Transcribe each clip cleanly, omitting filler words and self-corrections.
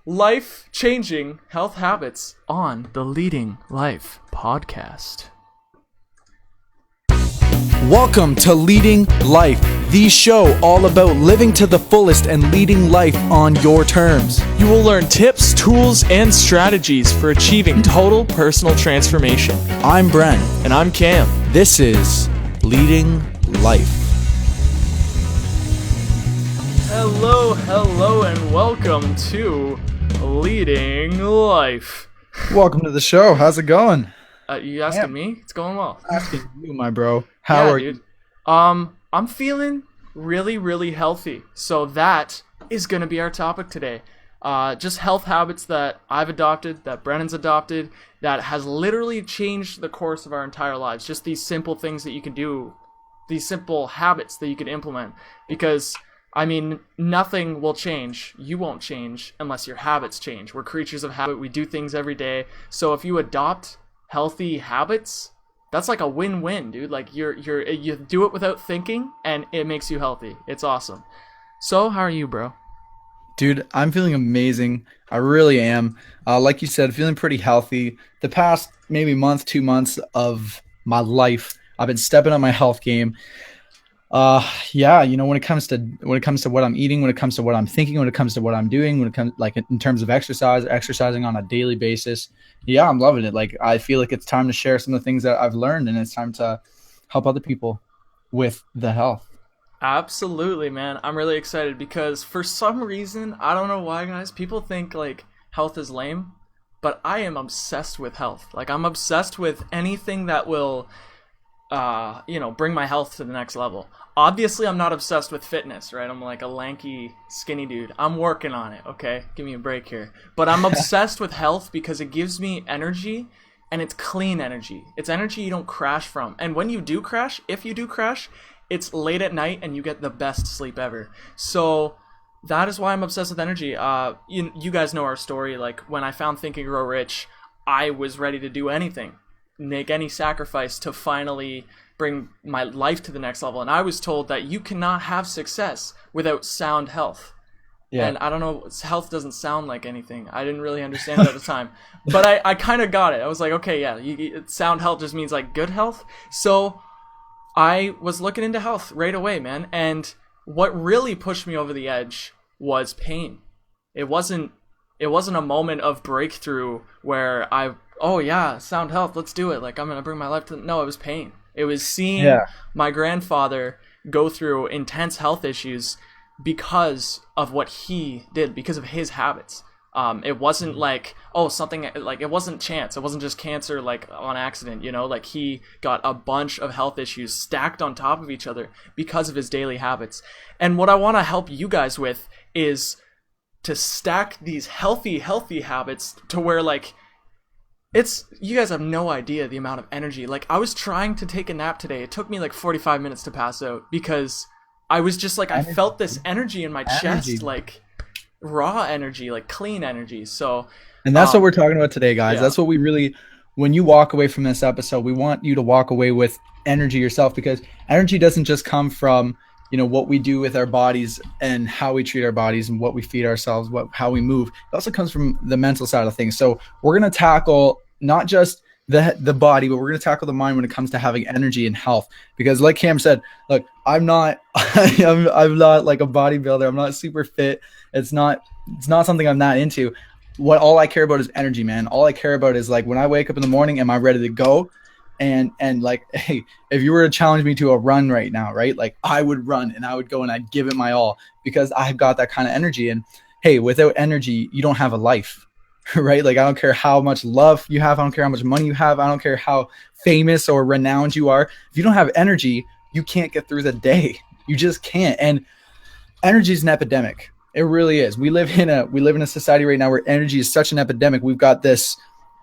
life-changing health habits on the Leading Life podcast. Welcome to Leading Life, the show all about living to the fullest and leading life on your terms. You will learn tips, tools, and strategies for achieving total personal transformation. I'm Bren. And I'm Cam. This is Leading Life. Hello, and welcome to Leading Life. Welcome to the show. How's it going? You asking me? It's going well. Asking you, my bro. How are you? I'm feeling really healthy. So that is going to be our topic today. Just health habits that I've adopted, that Brennan's adopted, that has literally changed the course of our entire lives. Just these simple things that you can do, these simple habits that you can implement. Because, I mean, nothing will change. You won't change unless your habits change. We're creatures of habit. We do things every day. So if you adopt healthy habits, that's like a win-win, dude. Like you do it without thinking and it makes you healthy. It's awesome. So how are you, bro? Dude, I'm feeling amazing. I really am. Like you said, feeling pretty healthy. The past maybe month, 2 months of my life, I've been stepping up my health game. When it comes to what I'm eating, when it comes to what I'm thinking, when it comes to what I'm doing, when it comes like in terms of exercising on a daily basis. Yeah, I'm loving it. Like, I feel like it's time to share some of the things that I've learned, and it's time to help other people with the health. Absolutely, man. I'm really excited because for some reason, I don't know why, guys, people think like health is lame, but I am obsessed with health. Like, I'm obsessed with anything that will bring my health to the next level. Obviously, I'm not obsessed with fitness, right? I'm like a lanky, skinny dude. I'm working on it, okay? Give me a break here. But I'm obsessed with health because it gives me energy, and it's clean energy. It's energy you don't crash from. And when you do crash, if you do crash, it's late at night and you get the best sleep ever. So that is why I'm obsessed with energy. You guys know our story. Like, when I found Think and Grow Rich, I was ready to do anything, make any sacrifice to finally bring my life to the next level. And I was told that you cannot have success without sound health. Yeah. And I don't know, health doesn't sound like anything. I didn't really understand it at the time. But I kind of got it. I was like, okay, yeah, sound health just means like good health. So I was looking into health right away, man. And what really pushed me over the edge was pain. It wasn't a moment of breakthrough where sound health, let's do it. Like, I'm going to bring my life to... No, it was pain. It was seeing my grandfather go through intense health issues because of what he did, because of his habits. It wasn't like, it wasn't chance. It wasn't just cancer, like, on accident, you know? Like, he got a bunch of health issues stacked on top of each other because of his daily habits. And what I want to help you guys with is to stack these healthy habits to where, like, you guys have no idea the amount of energy. Like, I was trying to take a nap today. It took me like 45 minutes to pass out because I was just like, I felt this energy in my chest, like raw energy, like clean energy. So, and that's what we're talking about today, guys. Yeah. That's what we really, when you walk away from this episode, we want you to walk away with energy yourself, because energy doesn't just come from, what we do with our bodies and how we treat our bodies and what we feed ourselves, how we move. It also comes from the mental side of things. So we're going to tackle not just the body, but we're going to tackle the mind when it comes to having energy and health. Because like Cam said, look, I'm not like a bodybuilder. I'm not super fit. It's not something I'm not into. All I care about is energy, man. All I care about is, like, when I wake up in the morning, am I ready to go? And like, hey, if you were to challenge me to a run right now, right? Like, I would run and I would go and I'd give it my all because I've got that kind of energy. And hey, without energy, you don't have a life, right? Like, I don't care how much love you have. I don't care how much money you have. I don't care how famous or renowned you are. If you don't have energy, you can't get through the day. You just can't. And energy is an epidemic. It really is. We live in a society right now where energy is such an epidemic. We've got this,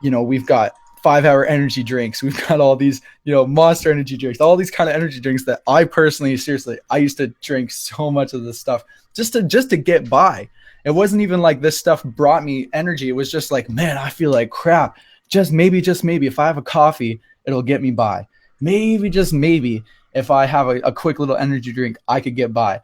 we've got 5-hour energy drinks. We've got all these, Monster energy drinks, all these kind of energy drinks that I personally, seriously, I used to drink so much of this stuff just to get by. It wasn't even like this stuff brought me energy. It was just like, man, I feel like crap. Just maybe, if I have a coffee, it'll get me by. Maybe, just maybe, if I have a quick little energy drink, I could get by.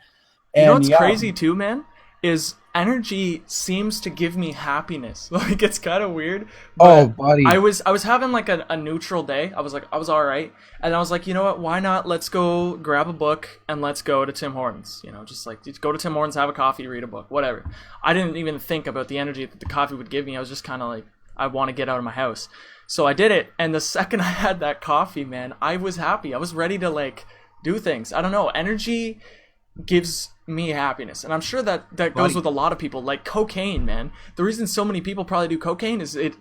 And what's crazy too, man? is energy seems to give me happiness. Like it's kind of weird, Oh, but buddy. I was having like a neutral day. I was all right, and I was like, you know what? Why not? Let's go grab a book and let's go to Tim Hortons. You know, just go to Tim Hortons, have a coffee, read a book, whatever. I didn't even think about the energy that the coffee would give me. I was just kind of like, I want to get out of my house. So I did it, and the second I had that coffee, man, I was happy. I was ready to like do things. I don't know. Energy gives me happiness, and I'm sure that that goes Buddy. with a lot of people. Like cocaine, man. The reason so many people probably do cocaine is it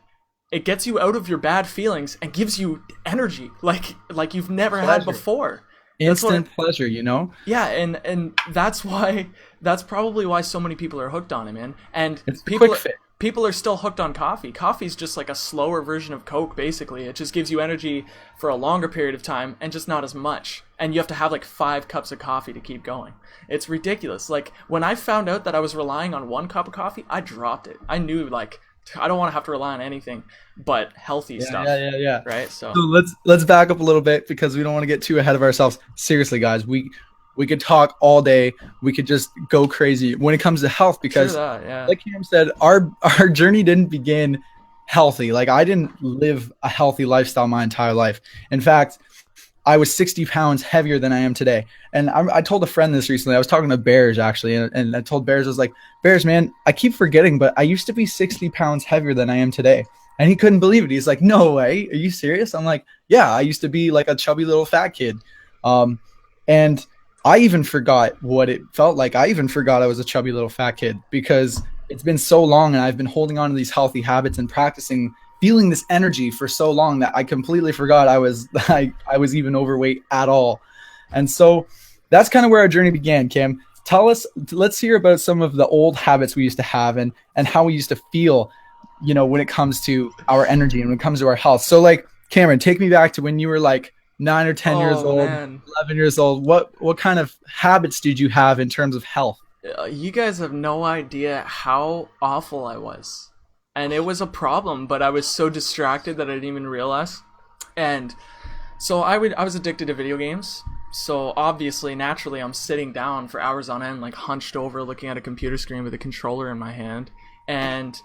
gets you out of your bad feelings and gives you energy like you've never had Pleasure. before. That's what Instant pleasure, you know? yeah, and that's why that's probably why so many people are hooked on it, man. And It's the quick people fix. people are still hooked on coffee. Coffee's just like a slower version of Coke, basically. It just gives you energy for a longer period of time and just not as much. And you have to have like 5 cups of coffee to keep going. It's ridiculous. Like when I found out that I was relying on 1 cup of coffee, I dropped it. I knew like I don't want to have to rely on anything but healthy Yeah, stuff, yeah, yeah, yeah. right? So So let's back up a little bit because we don't want to get too ahead of ourselves. Seriously, guys, we could talk all day. We could just go crazy when it comes to health true because, that, yeah. like Cam said, our journey didn't begin healthy. Like I didn't live a healthy lifestyle my entire life. In fact, I was 60 pounds heavier than I am today. And I told a friend this recently. I was talking to Bears actually, and I told Bears, I was like, Bears, man, I keep forgetting, but I used to be 60 pounds heavier than I am today. And he couldn't believe it. He's like, no way. Are you serious? I'm like, yeah, I used to be like a chubby little fat kid. And I even forgot what it felt like. I even forgot I was a chubby little fat kid because it's been so long and I've been holding on to these healthy habits and practicing feeling this energy for so long that I completely forgot I was I was even overweight at all. And so that's kind of where our journey began, Cam. Tell us, let's hear about some of the old habits we used to have and how we used to feel, you know, when it comes to our energy and when it comes to our health. So like Cameron, take me back to when you were like 9 or 10 years Oh old, man. 11 years old. What kind of habits did you have in terms of health? You guys have no idea how awful I was. And it was a problem, but I was so distracted that I didn't even realize. And so I was addicted to video games. So obviously, naturally, I'm sitting down for hours on end, like hunched over, looking at a computer screen with a controller in my hand. And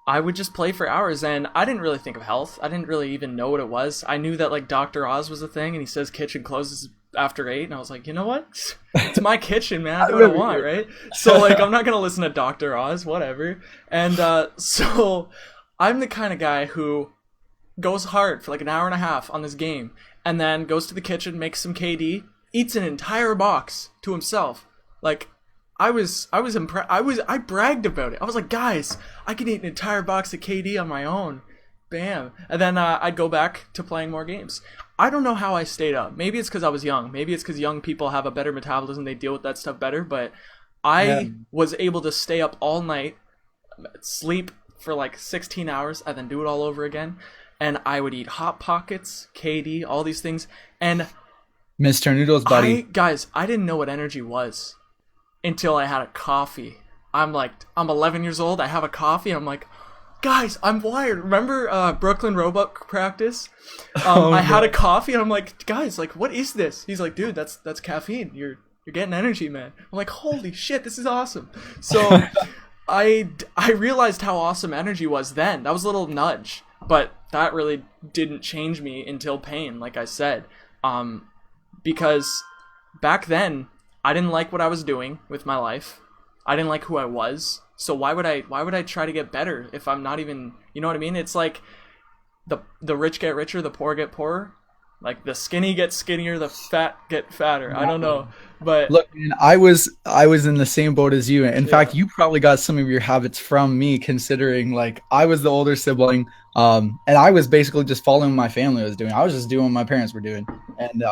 I would just play for hours, and I didn't really think of health. I didn't really even know what it was. I knew that like Dr. Oz was a thing, and he says kitchen closes after 8, and I was like, you know what? It's my kitchen, man. I do what I want, right? So like, I'm not gonna listen to Dr. Oz, whatever. And so I'm the kind of guy who goes hard for like an hour and a half on this game, and then goes to the kitchen, makes some KD, eats an entire box to himself. Like I bragged about it. I was like, guys, I can eat an entire box of KD on my own. Bam. And then I'd go back to playing more games. I don't know how I stayed up. Maybe it's because I was young. Maybe it's because young people have a better metabolism. They deal with that stuff better. But Yeah. I was able to stay up all night, sleep for like 16 hours, and then do it all over again. And I would eat Hot Pockets, KD, all these things. And Mr. Noodles, buddy. guys, I didn't know what energy was until I had a coffee. I'm 11 years old. I have a coffee. I'm like, guys, I'm wired. Remember Brooklyn Robot Practice? I had a coffee, and I'm like, guys, like, what is this? He's like, dude, that's caffeine. You're getting energy, man. I'm like, holy shit, this is awesome. So I realized how awesome energy was then. That was a little nudge, but that really didn't change me until pain, like I said, because back then I didn't like what I was doing with my life. I didn't like who I was. So why would I try to get better if I'm not even, you know what I mean? It's like the rich get richer, the poor get poorer. Like the skinny get skinnier, the fat get fatter. I don't know. But Look, man, I was in the same boat as you. In fact, you probably got some of your habits from me, considering like I was the older sibling, and I was basically just following what my family was doing. I was just doing what my parents were doing, and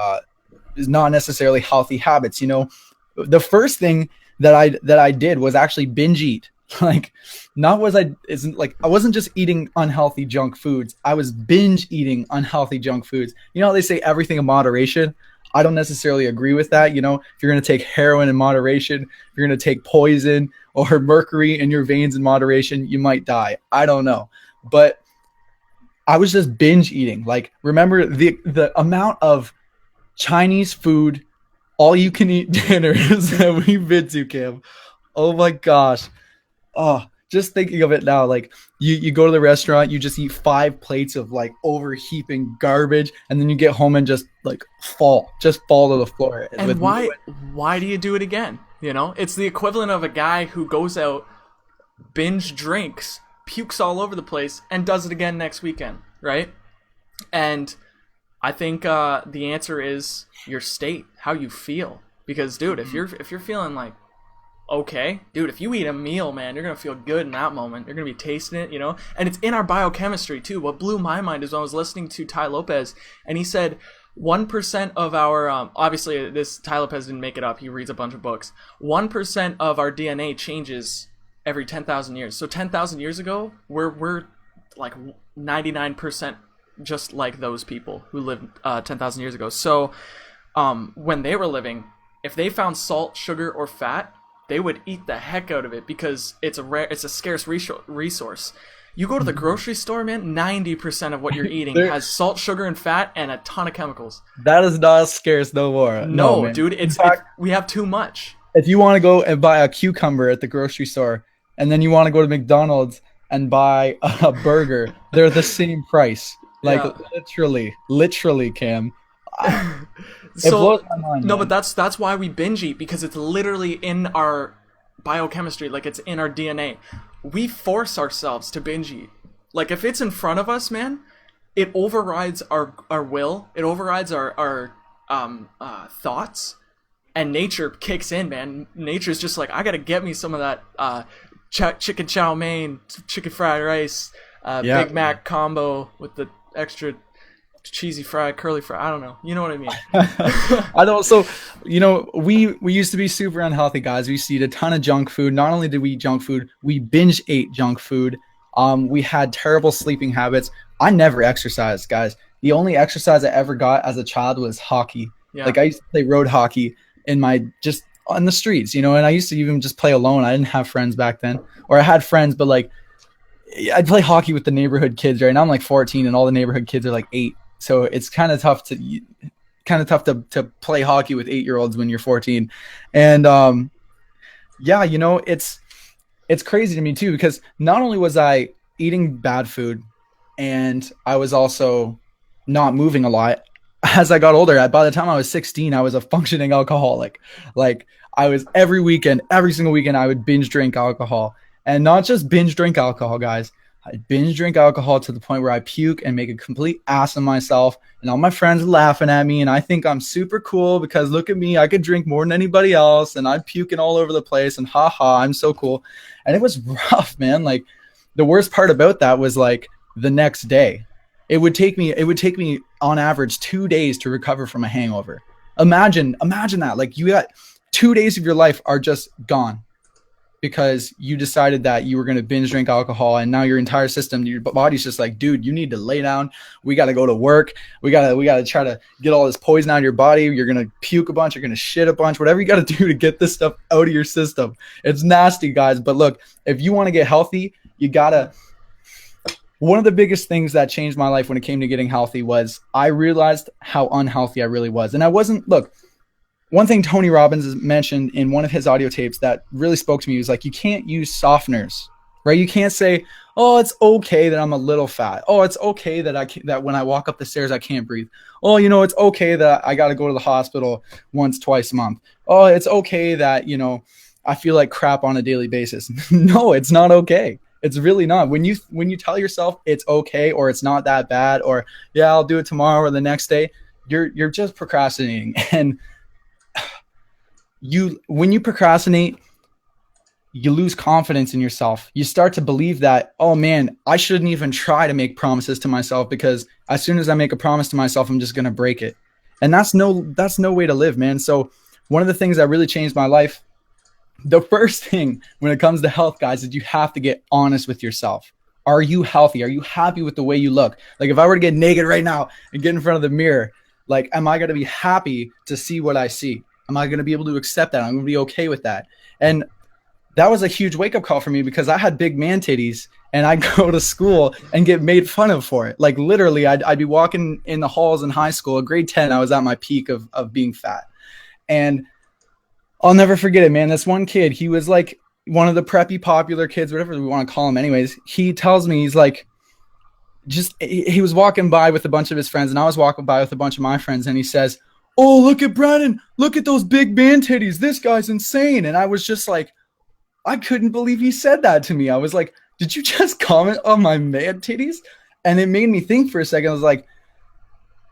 it's not necessarily healthy habits. You know, the first thing that I did was actually binge eat. Like, not was I isn't like I wasn't just eating unhealthy junk foods. I was binge eating unhealthy junk foods. You know, they say everything in moderation. I don't necessarily agree with that. You know, if you're going to take heroin in moderation, if you're going to take poison or mercury in your veins in moderation, you might die. I don't know. But I was just binge eating. Like, remember the amount of Chinese food, all you can eat dinners that we've been to, Cam. Oh my gosh. Oh, just thinking of it now, like you go to the restaurant, you just eat 5 plates of like overheaping garbage, and then you get home and just like just fall to the floor And with no. why do you do it again? You know, it's the equivalent of a guy who goes out, binge drinks, pukes all over the place, and does it again next weekend, right? And I think the answer is your state, how you feel. Because, dude, if you're feeling like okay, dude, if you eat a meal, man, you're gonna feel good in that moment. You're gonna be tasting it, you know. And it's in our biochemistry too. What blew my mind is when I was listening to Ty Lopez, and he said 1% of our obviously this Ty Lopez didn't make it up. He reads a bunch of books. 1% of our DNA changes every 10,000 years. So 10,000 years ago, we're like 99% just like those people who lived 10,000 years ago. So when they were living, if they found salt, sugar, or fat, they would eat the heck out of it because it's a scarce resource. You go to the grocery store, man, 90% of what you're eating has salt, sugar, and fat, and a ton of chemicals. That is not scarce no more. No, dude, we have too much. If you want to go and buy a cucumber at the grocery store, and then you want to go to McDonald's and buy a burger, they're the same price. Like literally, Cam. It blows my mind, no, man. but that's why we binge eat, because it's literally in our biochemistry, like it's in our DNA. We force ourselves to binge eat. Like if it's in front of us, man, it overrides our will. It overrides our thoughts, and nature kicks in, man. Nature's just like, I gotta get me some of that chicken chow mein, chicken fried rice, Big Mac combo with the extra cheesy fry, curly fry. I don't know. You know what I mean? I don't. So, you know, we used to be super unhealthy guys. We used to eat a ton of junk food. Not only did we eat junk food, we binge ate junk food. We had terrible sleeping habits. I never exercised, guys. The only exercise I ever got as a child was hockey. Yeah. Like I used to play road hockey just on the streets, you know, and I used to even just play alone. I didn't have friends back then, or I had friends, but like I'd play hockey with the neighborhood kids. Right now I'm like 14 and all the neighborhood kids are like 8. So it's kind of tough to play hockey with 8-year-olds when you're 14. And you know, it's crazy to me too, because not only was I eating bad food and I was also not moving a lot. As I got older, by the time I was 16, I was a functioning alcoholic. Like I was every single weekend, I would binge drink alcohol, and not just binge drink alcohol, guys. I binge drink alcohol to the point where I puke and make a complete ass of myself, and all my friends are laughing at me, and I think I'm super cool because look at me, I could drink more than anybody else, and I'm puking all over the place, and haha, I'm so cool. And it was rough, man. Like the worst part about that was like the next day. It would take me on average 2 days to recover from a hangover. Imagine that. Like you got 2 days of your life are just gone because you decided that you were going to binge drink alcohol, and now your entire system, your body's just like, dude, you need to lay down. We got to go to work. We got to try to get all this poison out of your body. You're going to puke a bunch. You're going to shit a bunch, whatever you got to do to get this stuff out of your system. It's nasty, guys. But look, if you want to get healthy, you got to, one of the biggest things that changed my life when it came to getting healthy was I realized how unhealthy I really was. And I wasn't, look, one thing Tony Robbins has mentioned in one of his audio tapes that really spoke to me was like, you can't use softeners, right? You can't say, oh, it's okay that I'm a little fat. Oh, it's okay that when I walk up the stairs, I can't breathe. Oh, you know, it's okay that I got to go to the hospital once, twice a month. Oh, it's okay that, you know, I feel like crap on a daily basis. No, it's not okay. It's really not. When you tell yourself it's okay, or it's not that bad, or yeah, I'll do it tomorrow or the next day, you're just procrastinating. And when you procrastinate, you lose confidence in yourself. You start to believe that, oh man, I shouldn't even try to make promises to myself, because as soon as I make a promise to myself, I'm just going to break it. And that's no way to live, man. So one of the things that really changed my life, the first thing when it comes to health, guys, is you have to get honest with yourself. Are you healthy? Are you happy with the way you look? Like if I were to get naked right now and get in front of the mirror, like, am I going to be happy to see what I see? Am I going to be able to accept that? I'm going to be okay with that. And that was a huge wake up call for me, because I had big man titties and I'd go to school and get made fun of for it. Like literally I'd be walking in the halls in high school. At grade 10, I was at my peak of being fat. And I'll never forget it, man. This one kid, he was like one of the preppy popular kids, whatever we want to call him anyways, he tells me, he's like, he was walking by with a bunch of his friends, and I was walking by with a bunch of my friends, and he says, "Oh, look at Brandon, look at those big man titties, this guy's insane." And I was just like, I couldn't believe he said that to me. I was like, did you just comment on my man titties? And it made me think for a second. I was like,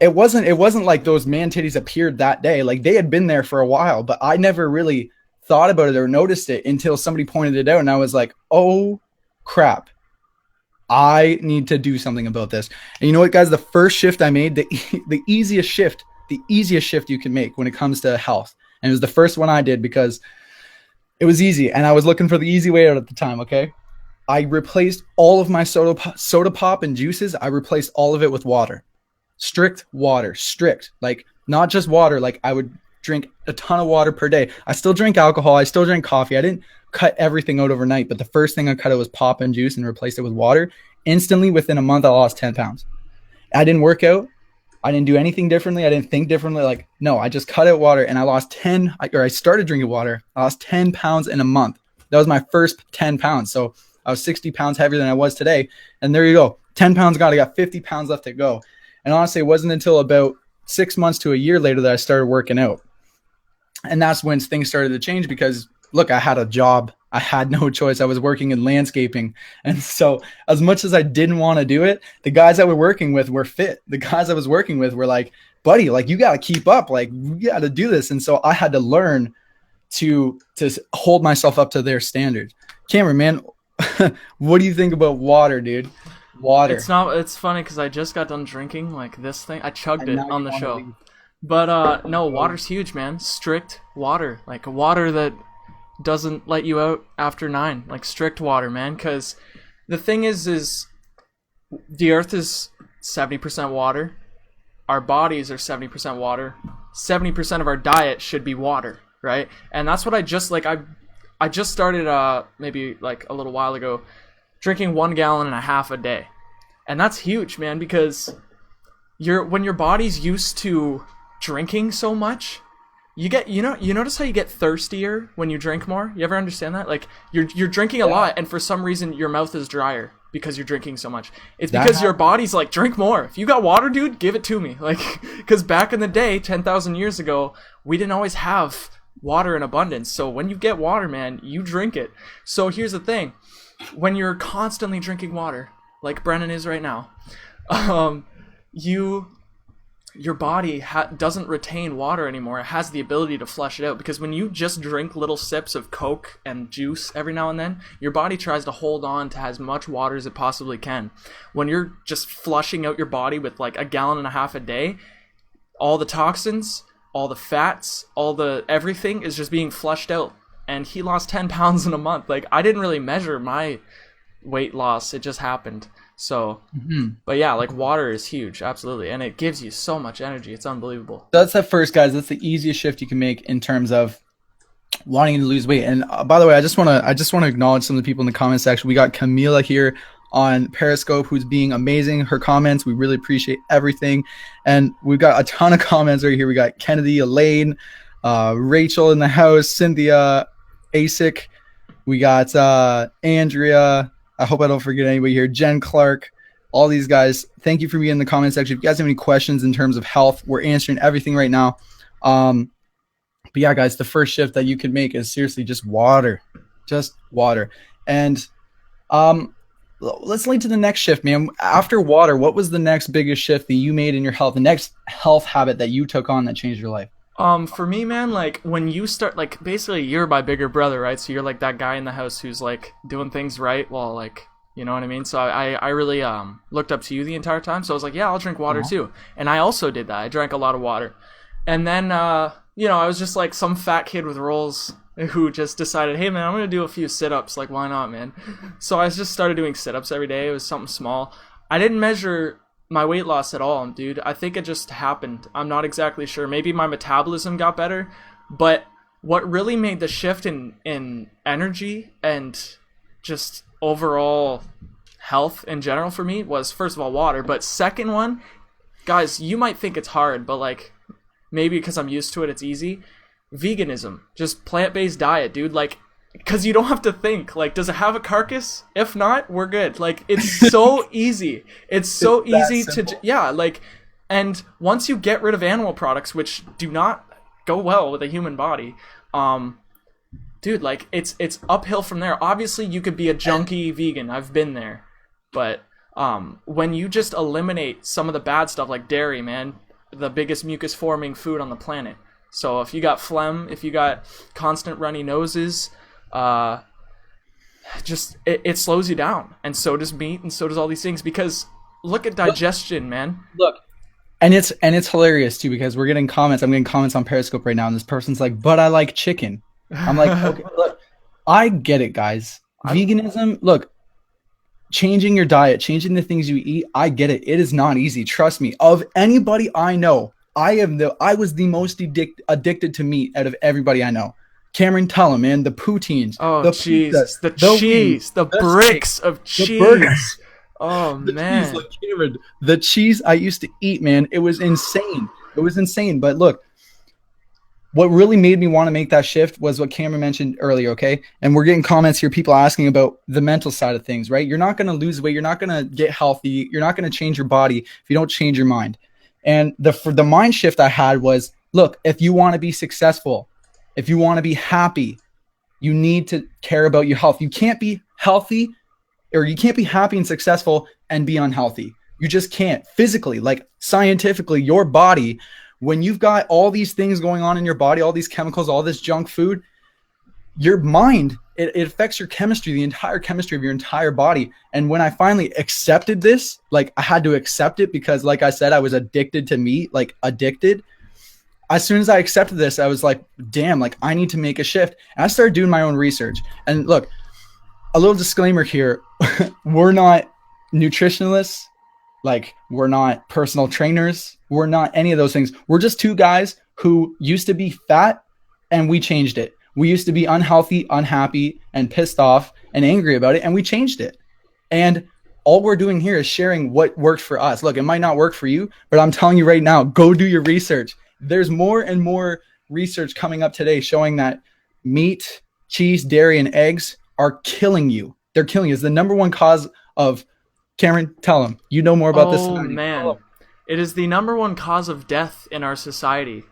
it wasn't like those man titties appeared that day. Like, they had been there for a while, but I never really thought about it or noticed it until somebody pointed it out. And I was like, oh crap, I need to do something about this. And you know what, guys, the first shift I made, the easiest shift you can make when it comes to health. And it was the first one I did because it was easy. And I was looking for the easy way out at the time. Okay. I replaced all of my soda pop and juices. I replaced all of it with water. Strict water, like not just water. Like, I would drink a ton of water per day. I still drink alcohol. I still drink coffee. I didn't cut everything out overnight, but the first thing I cut out was pop and juice and replaced it with water. Instantly, within a month, I lost 10 pounds. I didn't work out. I didn't do anything differently. I didn't think differently. Like, no, I just cut out water and I lost I started drinking water. I lost 10 pounds in a month. That was my first 10 pounds. So I was 60 pounds heavier than I was today. And there you go. 10 pounds gone. I got 50 pounds left to go. And honestly, it wasn't until about 6 months to a year later that I started working out. And that's when things started to change because, look, I had a job. I had no choice. I was working in landscaping. And so as much as I didn't want to do it, the guys I was working with were fit. The guys I was working with were like, buddy, like, you got to keep up. Like, you got to do this. And so I had to learn to hold myself up to their standards. Cameron, man, what do you think about water, dude? Water. It's funny because I just got done drinking like this thing. I chugged it on the show. But no, water's huge, man. Strict water. Like, water that doesn't let you out after 9. Like, strict water, man. Because the thing is the earth is 70% water. Our bodies are 70% water. 70% of our diet should be water, right? And that's what I just started maybe like a little while ago, drinking 1.5 gallons a day. And that's huge, man, because when your body's used to drinking so much, you notice how you get thirstier when you drink more? You ever understand that? Like, you're drinking a lot, and for some reason your mouth is drier because you're drinking so much. It's because your body's like, drink more. If you got water, dude, give it to me. Like, because back in the day, 10,000 years ago, we didn't always have water in abundance. So when you get water, man, you drink it. So here's the thing. When you're constantly drinking water, like Brennan is right now, your body doesn't retain water anymore. It has the ability to flush it out, because when you just drink little sips of Coke and juice every now and then, your body tries to hold on to as much water as it possibly can. When you're just flushing out your body with like 1.5 gallons a day, all the toxins, all the fats, everything is just being flushed out. And he lost 10 pounds in a month. Like, I didn't really measure my weight loss. It just happened. So, But yeah, like, water is huge. Absolutely. And it gives you so much energy. It's unbelievable. That's the first, guys. That's the easiest shift you can make in terms of wanting to lose weight. And by the way, I just want to acknowledge some of the people in the comment section. We got Camila here on Periscope, who's being amazing. Her comments, we really appreciate everything. And we've got a ton of comments right here. We got Kennedy, Elaine, Rachel in the house, Cynthia, ASIC. We got Andrea. I hope I don't forget anybody here. Jen Clark. All these guys. Thank you for being in the comment section. If you guys have any questions in terms of health, we're answering everything right now. But yeah, guys, the first shift that you can make is seriously just water. Just water. And let's lead to the next shift, man. After water, what was the next biggest shift that you made in your health? The next health habit that you took on that changed your life? For me, man, like, when you start, like, basically you're my bigger brother, right? So you're like that guy in the house who's like doing things right while, like, you know what I mean? So I really looked up to you the entire time. So I was like, yeah, I'll drink water too. And I also did that. I drank a lot of water. And then I was just like some fat kid with rolls who just decided, hey man, I'm gonna do a few sit-ups. Like, why not, man? So I just started doing sit-ups every day. It was something small. I didn't measure my weight loss at all, dude. I think it just happened. I'm not exactly sure. Maybe my metabolism got better, but what really made the shift in energy and just overall health in general for me was, first of all, water. But second one, guys, you might think it's hard, but like, maybe because I'm used to it, it's easy. Veganism, just plant-based diet, dude. Like, because you don't have to think. Like, does it have a carcass? If not, we're good. Like, it's so easy. It's so easy to, yeah, like, and once you get rid of animal products, which do not go well with a human body, dude, like, it's uphill from there. Obviously, you could be a junkie vegan. I've been there. But when you just eliminate some of the bad stuff, like dairy, man, the biggest mucus forming food on the planet. So if you got phlegm, if you got constant runny noses, just it slows you down. And so does meat, and so does all these things. Because look at digestion, man. Look, and it's hilarious too, because we're getting comments. I'm getting comments on Periscope right now, and this person's like, "But I like chicken." I'm like, okay, look, I get it, guys. Veganism, look, changing your diet, changing the things you eat, I get it. It is not easy. Trust me. Of anybody I know, I was the most addicted to meat out of everybody I know. Cameron, tell him, man, the poutines, the cheese, the cheese, the bricks of cheese. The burgers. Oh, man. Cheese, like Cameron, the cheese I used to eat, man, it was insane. It was insane. But look, what really made me want to make that shift was what Cameron mentioned earlier, okay? And we're getting comments here, people asking about the mental side of things, right? You're not going to lose weight. You're not going to get healthy. You're not going to change your body if you don't change your mind. And the mind shift I had was, look, if you want to be successful, if you want to be happy, you need to care about your health. You can't be healthy, or you can't be happy and successful and be unhealthy. You just can't. Physically, like scientifically, your body, when you've got all these things going on in your body, all these chemicals, all this junk food, your mind, it affects your chemistry, the entire chemistry of your entire body. And when I finally accepted this, like I had to accept it because, like I said, I was addicted to meat, like addicted. As soon as I accepted this, I was like, damn, like I need to make a shift. And I started doing my own research. And look, a little disclaimer here. We're not nutritionalists. Like, we're not personal trainers. We're not any of those things. We're just two guys who used to be fat and we changed it. We used to be unhealthy, unhappy, and pissed off and angry about it, and we changed it. And all we're doing here is sharing what worked for us. Look, it might not work for you, but I'm telling you right now, go do your research. There's more and more research coming up today showing that meat, cheese, dairy, and eggs are killing you. They're killing you. It's the number one cause of, Cameron, tell him. You know more about this. Oh, man. It is the number one cause of death in our society.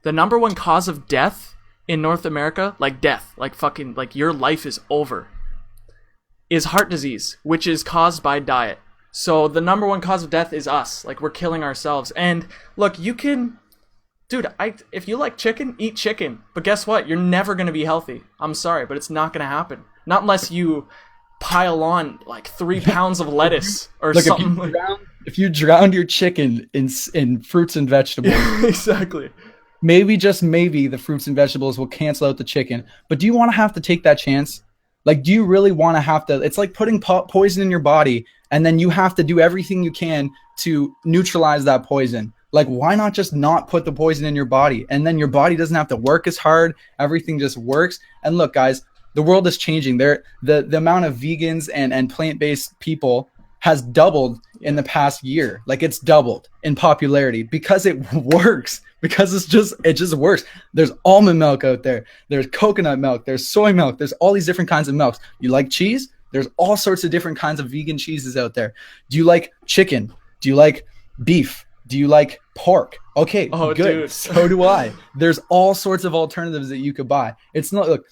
The number one cause of death in North America, like death, like fucking, like your life is over, is heart disease, which is caused by diet. So the number one cause of death is us. Like, we're killing ourselves. And look, you can, dude, if you like chicken, eat chicken. But guess what? You're never going to be healthy. I'm sorry, but it's not going to happen. Not unless you pile on like 3 pounds of lettuce or look, something. If you drowned your chicken in fruits and vegetables, exactly. Maybe, just maybe, the fruits and vegetables will cancel out the chicken. But do you want to have to take that chance? Like, do you really want to have to? It's like putting poison in your body, and then you have to do everything you can to neutralize that poison. Like, why not just not put the poison in your body? And then your body doesn't have to work as hard. Everything just works. And look, guys, the world is changing. The amount of vegans and plant-based people has doubled in the past year. Like, it's doubled in popularity because it works. Because it just works. There's almond milk out there. There's coconut milk. There's soy milk. There's all these different kinds of milks. You like cheese? There's all sorts of different kinds of vegan cheeses out there. Do you like chicken? Do you like beef? Do you like pork? Okay, good. Dude. So do I. There's all sorts of alternatives that you could buy. It's not, look,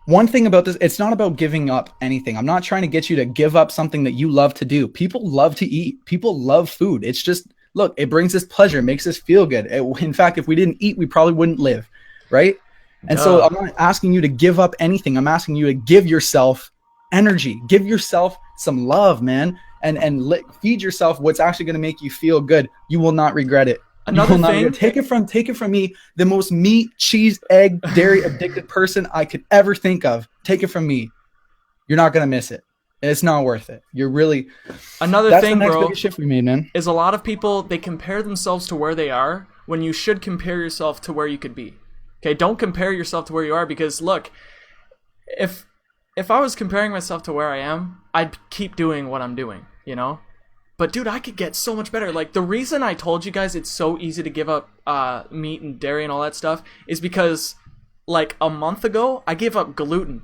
one thing about this, it's not about giving up anything. I'm not trying to get you to give up something that you love to do. People love to eat. People love food. It's just, look, it brings us pleasure, makes us feel good. In fact, if we didn't eat, we probably wouldn't live, right? And so I'm not asking you to give up anything. I'm asking you to give yourself energy. Give yourself some love, man, and feed yourself what's actually going to make you feel good. You will not regret it. Another thing, take it from me, the most meat, cheese, egg, dairy addicted person I could ever think of. Take it from me. You're not going to miss it. It's not worth it. You're really. Another that's thing, the next bro, biggest shift we made, man. Is a lot of people, they compare themselves to where they are when you should compare yourself to where you could be. Okay, don't compare yourself to where you are, because look, if I was comparing myself to where I am, I'd keep doing what I'm doing, you know? But dude, I could get so much better. Like, the reason I told you guys it's so easy to give up meat and dairy and all that stuff is because like a month ago, I gave up gluten.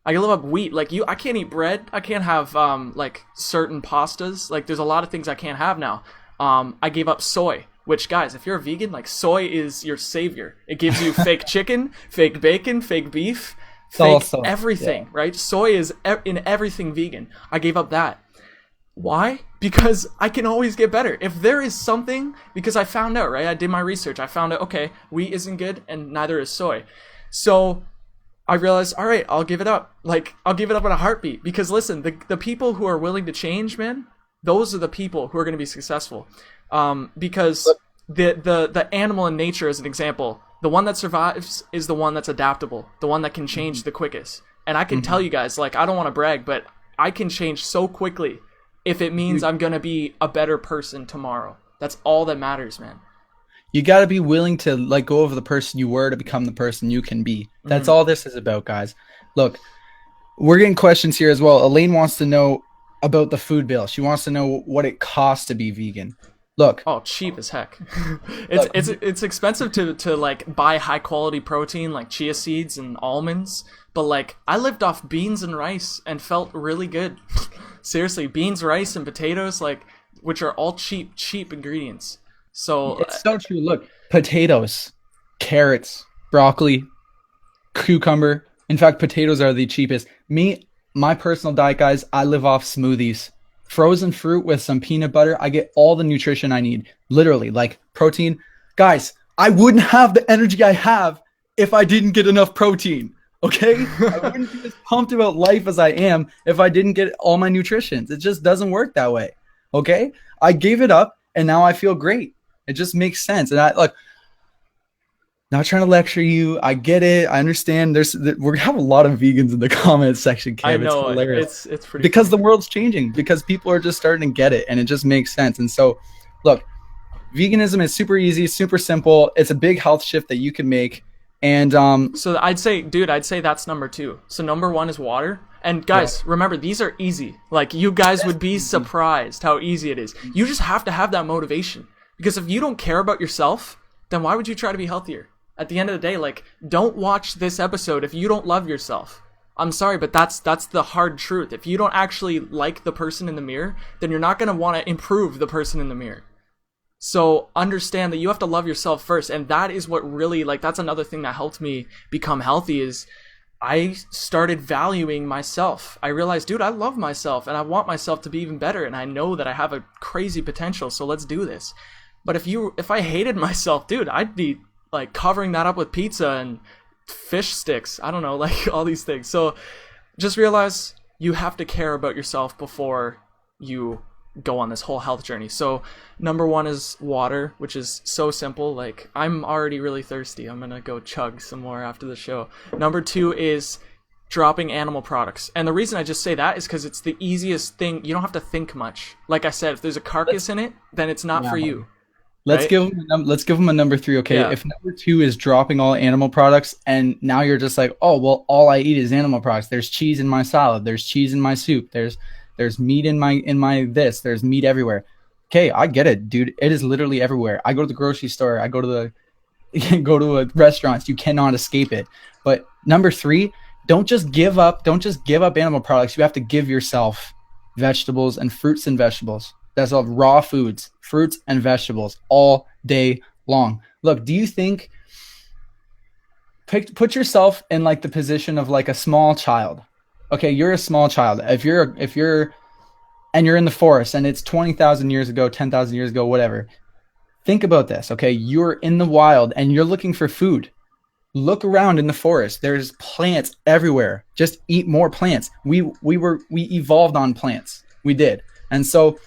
I gave up wheat. Like I can't eat bread. I can't have like certain pastas. Like there's a lot of things I can't have now. I gave up soy. Which, guys, if you're a vegan, like soy is your savior. It gives you fake chicken, fake bacon, fake beef, fake everything, right? Soy is in everything vegan. I gave up that. Why? Because I can always get better. If there is something, because I found out, right? I did my research. I found out, okay, wheat isn't good and neither is soy. So I realized, all right, I'll give it up. Like, I'll give it up in a heartbeat. Because listen, the people who are willing to change, man, those are the people who are going to be successful. Because the animal in nature, as an example, the one that survives is the one that's adaptable, the one that can change the quickest. And I can tell you guys, like, I don't want to brag, but I can change so quickly if it means I'm going to be a better person tomorrow. That's all that matters, man. You got to be willing to let go of the person you were to become the person you can be. That's all this is about, guys. Look, we're getting questions here as well. Elaine wants to know about the food bill. She wants to know what it costs to be vegan. Look. Oh, cheap as heck. It's expensive to like buy high quality protein like chia seeds and almonds, but like I lived off beans and rice and felt really good. Seriously, beans, rice, and potatoes, like, which are all cheap ingredients. So it's so true. Look, potatoes, carrots, broccoli, cucumber. In fact, potatoes are the cheapest. My personal diet, guys, I live off smoothies. Frozen fruit with some peanut butter. I get all the nutrition I need. Literally, like protein. Guys, I wouldn't have the energy I have if I didn't get enough protein. Okay? I wouldn't be as pumped about life as I am if I didn't get all my nutrition. It just doesn't work that way. Okay? I gave it up and now I feel great. It just makes sense. And not trying to lecture you. I get it. I understand. We're gonna have a lot of vegans in the comments section, Kev. I know. It's hilarious. It's pretty because funny. The world's changing. Because people are just starting to get it, and it just makes sense. And so, look, veganism is super easy, super simple. It's a big health shift that you can make. And so I'd say that's number 2. So number 1 is water. And guys, remember, these are easy. Like, you guys would be surprised how easy it is. You just have to have that motivation. Because if you don't care about yourself, then why would you try to be healthier? At the end of the day, like, don't watch this episode if you don't love yourself. I'm sorry, but that's the hard truth. If you don't actually like the person in the mirror, then you're not going to want to improve the person in the mirror. So understand that you have to love yourself first. And that is what really, like, that's another thing that helped me become healthy is I started valuing myself. I realized, dude, I love myself and I want myself to be even better. And I know that I have a crazy potential. So let's do this. But if I hated myself, dude, I'd be like covering that up with pizza and fish sticks. I don't know, like all these things. So just realize you have to care about yourself before you go on this whole health journey. So number 1 is water, which is so simple. Like, I'm already really thirsty. I'm gonna go chug some more after the show. Number 2 is dropping animal products. And the reason I just say that is because it's the easiest thing. You don't have to think much. Like I said, if there's a carcass in it, then it's not for you. Let's right? give them a number 3, okay? Yeah. If number 2 is dropping all animal products, and now you're just like, oh, well, all I eat is animal products. There's cheese in my salad. There's cheese in my soup. There's meat in my this. There's meat everywhere. Okay, I get it, dude. It is literally everywhere. I go to the grocery store. I go to restaurants. You cannot escape it. But number 3, don't just give up animal products. You have to give yourself vegetables and fruits and vegetables. That's all raw foods, fruits and vegetables all day long. Look, do you think, put yourself in like the position of like a small child. Okay, you're a small child. If you're and you're in the forest and it's 20,000 years ago, 10,000 years ago, whatever. Think about this, okay? You're in the wild and you're looking for food. Look around in the forest. There's plants everywhere. Just eat more plants. We evolved on plants. We did. And so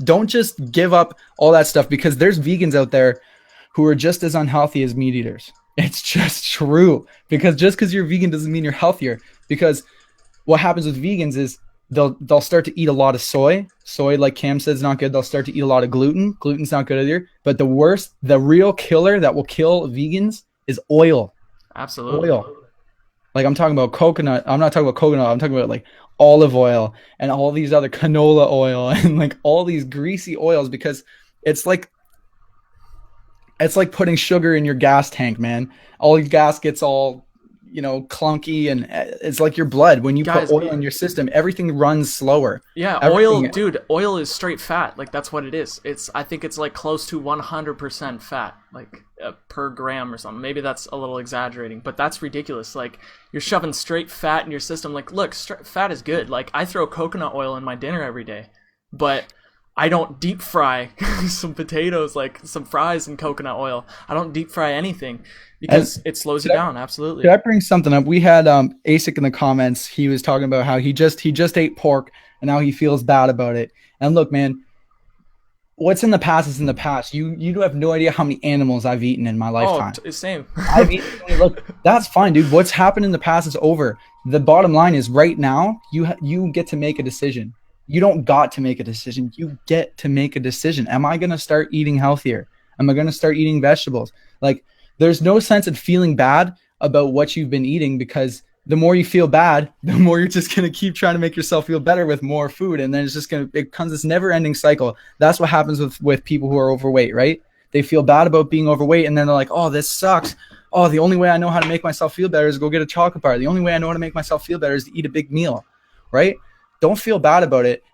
don't just give up all that stuff, because there's vegans out there who are just as unhealthy as meat eaters. It's just true. Because just because you're vegan doesn't mean you're healthier. Because what happens with vegans is they'll start to eat a lot of soy. Soy, like Cam said, is not good. They'll start to eat a lot of gluten. Gluten's not good either. But the real killer that will kill vegans is oil. Absolutely. Oil. Like, I'm talking about coconut. I'm not talking about coconut. I'm talking about like olive oil and all these other canola oil and like all these greasy oils, because it's like putting sugar in your gas tank, man. All your gas gets all clunky, and it's like your blood. When you put Guys, oil in your system, everything runs slower. yeah, oil, Everything. dude, oil is straight fat. Like, that's what it is. I think it's like close to 100% fat, like per gram or something. Maybe that's a little exaggerating, but that's ridiculous. Like, you're shoving straight fat in your system. Like, look, fat is good. Like, I throw coconut oil in my dinner every day, but I don't deep fry some potatoes, like some fries in coconut oil. I don't deep fry anything because it slows you down. Absolutely. Could I bring something up? We had ASIC in the comments. He was talking about how he just ate pork and now he feels bad about it. And look, man, what's in the past is in the past. You have no idea how many animals I've eaten in my lifetime. Oh, same. I've eaten. Look, that's fine, dude. What's happened in the past is over. The bottom line is right now you get to make a decision. You don't got to make a decision. You get to make a decision. Am I going to start eating healthier? Am I going to start eating vegetables? Like, there's no sense in feeling bad about what you've been eating, because the more you feel bad, the more you're just going to keep trying to make yourself feel better with more food. And then it becomes this never ending cycle. That's what happens with people who are overweight, right? They feel bad about being overweight, and then they're like, oh, this sucks. Oh, the only way I know how to make myself feel better is go get a chocolate bar. The only way I know how to make myself feel better is to eat a big meal, right? Don't feel bad about it.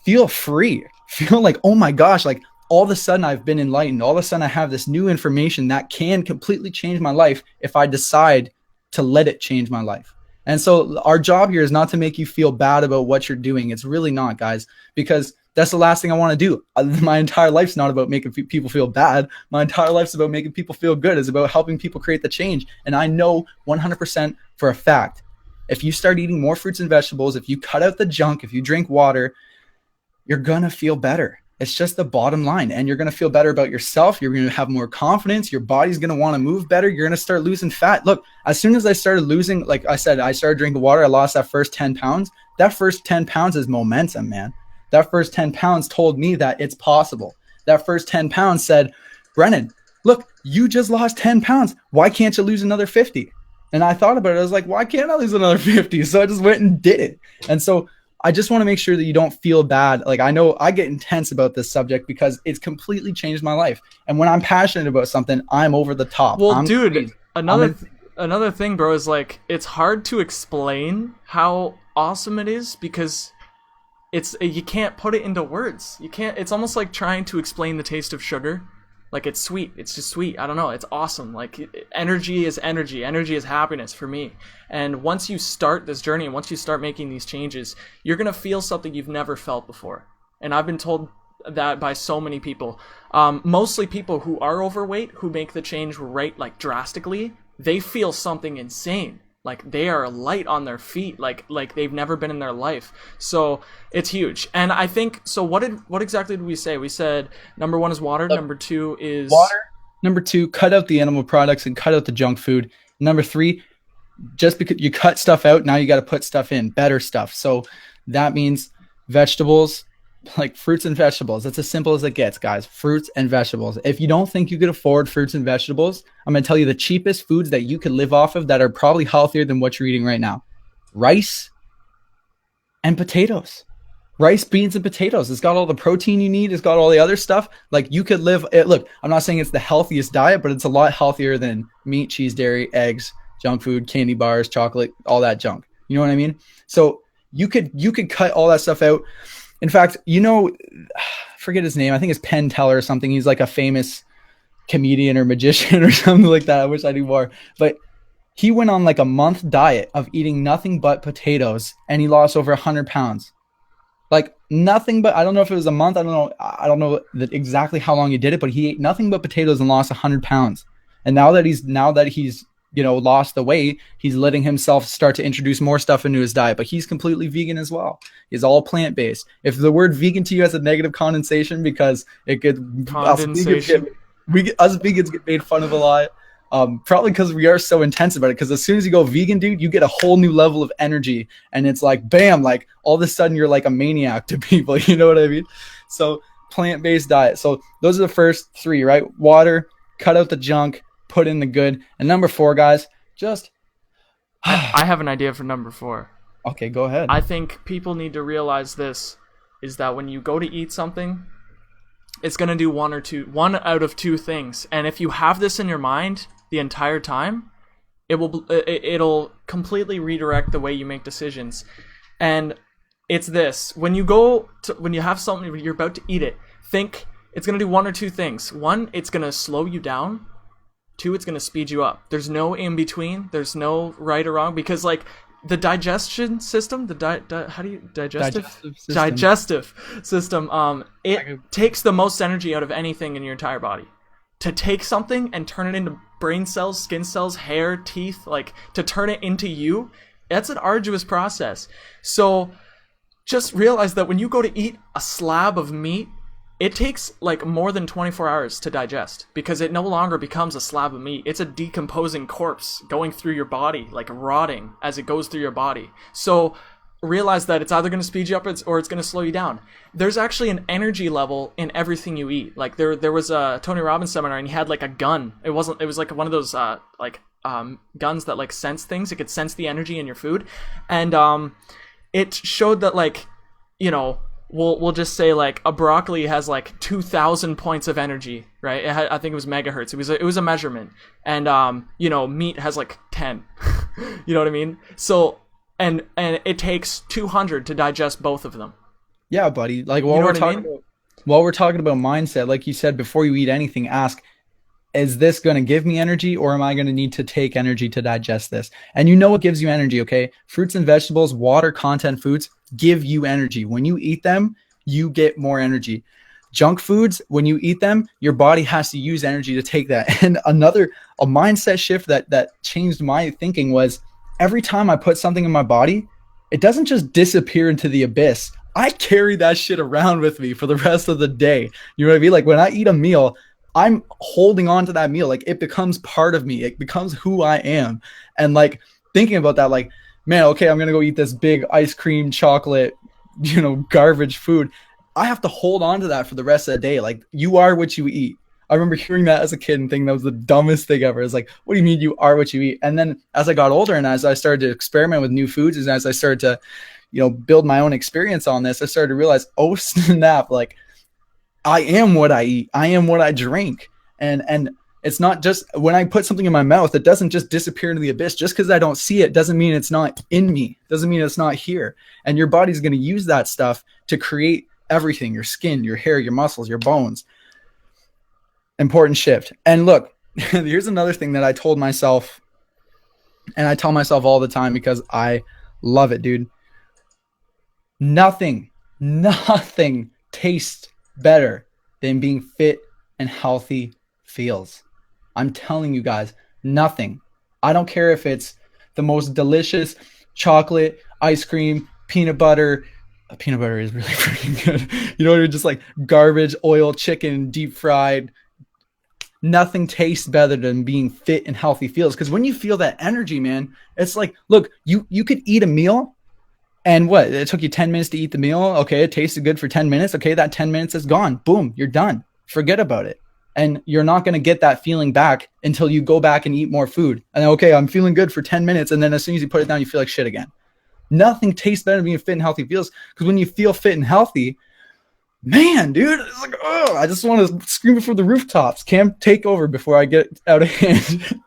Feel free. Feel like, oh my gosh, like all of a sudden I've been enlightened. All of a sudden I have this new information that can completely change my life if I decide to let it change my life. And so our job here is not to make you feel bad about what you're doing. It's really not, guys, because that's the last thing I want to do. My entire life's not about making people feel bad. My entire life's about making people feel good. It's about helping people create the change. And I know 100% for a fact, if you start eating more fruits and vegetables, if you cut out the junk, if you drink water, you're going to feel better. It's just the bottom line. And you're going to feel better about yourself. You're going to have more confidence. Your body's going to want to move better. You're going to start losing fat. Look, as soon as I started losing, like I said, I started drinking water. I lost that first 10 pounds. That first 10 pounds is momentum, man. That first 10 pounds told me that it's possible. That first 10 pounds said, Brennan, look, you just lost 10 pounds. Why can't you lose another 50? And I thought about it. I was like, why can't I lose another 50? So I just went and did it. And so I just want to make sure that you don't feel bad. Like, I know I get intense about this subject because it's completely changed my life. And when I'm passionate about something, I'm over the top. Well, dude, another thing, bro, is like, it's hard to explain how awesome it is because you can't put it into words. You can't. It's almost like trying to explain the taste of sugar. Like, it's sweet. It's just sweet. I don't know. It's awesome. Like, energy is energy. Energy is happiness for me. And once you start this journey and once you start making these changes, you're going to feel something you've never felt before. And I've been told that by so many people. Mostly people who are overweight, who make the change right, like, drastically, they feel something insane. Like, they are light on their feet, like they've never been in their life. So it's huge. And I think, so what exactly did we say? We said number 1 is water. Number 2 is water. Number 2, cut out the animal products and cut out the junk food. Number 3, just because you cut stuff out, now you got to put stuff in, better stuff. So that means vegetables, like fruits and vegetables. That's as simple as it gets, guys. Fruits and vegetables. If you don't think you could afford fruits and vegetables, I'm going to tell you the cheapest foods that you could live off of that are probably healthier than what you're eating right now. Rice and potatoes. Rice, beans, and potatoes. It's got all the protein you need. It's got all the other stuff. Like, you could live it. Look, I'm not saying it's the healthiest diet, but it's a lot healthier than meat, cheese, dairy, eggs, junk food, candy bars, chocolate, all that junk. You know what I mean? So you could cut all that stuff out. In fact, forget his name. I think it's Penn Teller or something. He's like a famous comedian or magician or something like that. I wish I knew more. But he went on like a month diet of eating nothing but potatoes, and he lost over 100 pounds. Like, nothing but, I don't know if it was a month. I don't know exactly how long he did it, but he ate nothing but potatoes and lost 100 pounds. And now that he's lost the weight, he's letting himself start to introduce more stuff into his diet, but he's completely vegan as well. He's all plant-based. If the word vegan to you has a negative connotation, because it could, us vegans get made fun of a lot. Probably because we are so intense about it, because as soon as you go vegan, dude, you get a whole new level of energy, and it's like, bam, like all of a sudden you're like a maniac to people. You know what I mean? So plant-based diet. So those are the first 3, right? Water, cut out the junk, put in the good. And number 4, guys, just I have an idea for number 4. Okay, go ahead. I think people need to realize this, is that when you go to eat something, it's going to do one out of two things. And if you have this in your mind the entire time, it'll completely redirect the way you make decisions. And it's this: when you have something, you're about to eat it, think it's gonna do one or two things. One, it's gonna slow you down. Two, it's gonna speed you up. There's no in between. There's no right or wrong, because like the digestion system, how do you digestive system, it takes the most energy out of anything in your entire body. To take something and turn it into brain cells, skin cells, hair, teeth, like to turn it into you, that's an arduous process. So just realize that when you go to eat a slab of meat, it takes like more than 24 hours to digest, because it no longer becomes a slab of meat. It's a decomposing corpse going through your body, like rotting as it goes through your body. So realize that it's either going to speed you up or it's going to slow you down. There's actually an energy level in everything you eat. Like there was a Tony Robbins seminar, and he had like a gun. It was like one of those guns that like sense things. It could sense the energy in your food. And it showed that, like, you know, we'll just say like a broccoli has like 2,000 points of energy, right? I think it was megahertz. It was a measurement. And you know, meat has like 10. You know what I mean? So and it takes 200 to digest both of them. Yeah, buddy. Like while we're talking about mindset, like you said, before you eat anything, ask, is this going to give me energy, or am I going to need to take energy to digest this? And you know what gives you energy, okay? Fruits and vegetables, water content foods give you energy. When you eat them, you get more energy. Junk foods, when you eat them, your body has to use energy to take that. And a mindset shift that changed my thinking was, every time I put something in my body, it doesn't just disappear into the abyss. I carry that shit around with me for the rest of the day. You know what I mean? Like when I eat a meal, I'm holding on to that meal. Like it becomes part of me. It becomes who I am. And like thinking about that, like, man, okay, I'm going to go eat this big ice cream, chocolate, you know, garbage food. I have to hold on to that for the rest of the day. Like, you are what you eat. I remember hearing that as a kid and thinking that was the dumbest thing ever. It's like, what do you mean you are what you eat? And then as I got older and as I started to experiment with new foods, and as I started to, you know, build my own experience on this, I started to realize, oh snap, like I am what I eat. I am what I drink. And it's not just when I put something in my mouth, it doesn't just disappear into the abyss. Just because I don't see it doesn't mean it's not in me. Doesn't mean it's not here. And your body's going to use that stuff to create everything: your skin, your hair, your muscles, your bones. Important shift. And look, here's another thing that I told myself, and I tell myself all the time because I love it, dude. Nothing tastes better than being fit and healthy feels. I'm telling you guys, nothing. I don't care if it's the most delicious chocolate, ice cream, peanut butter. Peanut butter is really freaking good. You know, just like garbage, oil, chicken, deep fried. Nothing tastes better than being fit and healthy feels. Because when you feel that energy, man, it's like, look, you could eat a meal, and what? It took you 10 minutes to eat the meal. Okay, it tasted good for 10 minutes. Okay, that 10 minutes is gone. Boom, you're done. Forget about it. And you're not going to get that feeling back until you go back and eat more food. And okay, I'm feeling good for 10 minutes. And then as soon as you put it down, you feel like shit again. Nothing tastes better than being fit and healthy feels. Because when you feel fit and healthy, man, dude, it's like, oh, I just want to scream it from the rooftops. Cam, take over before I get out of hand.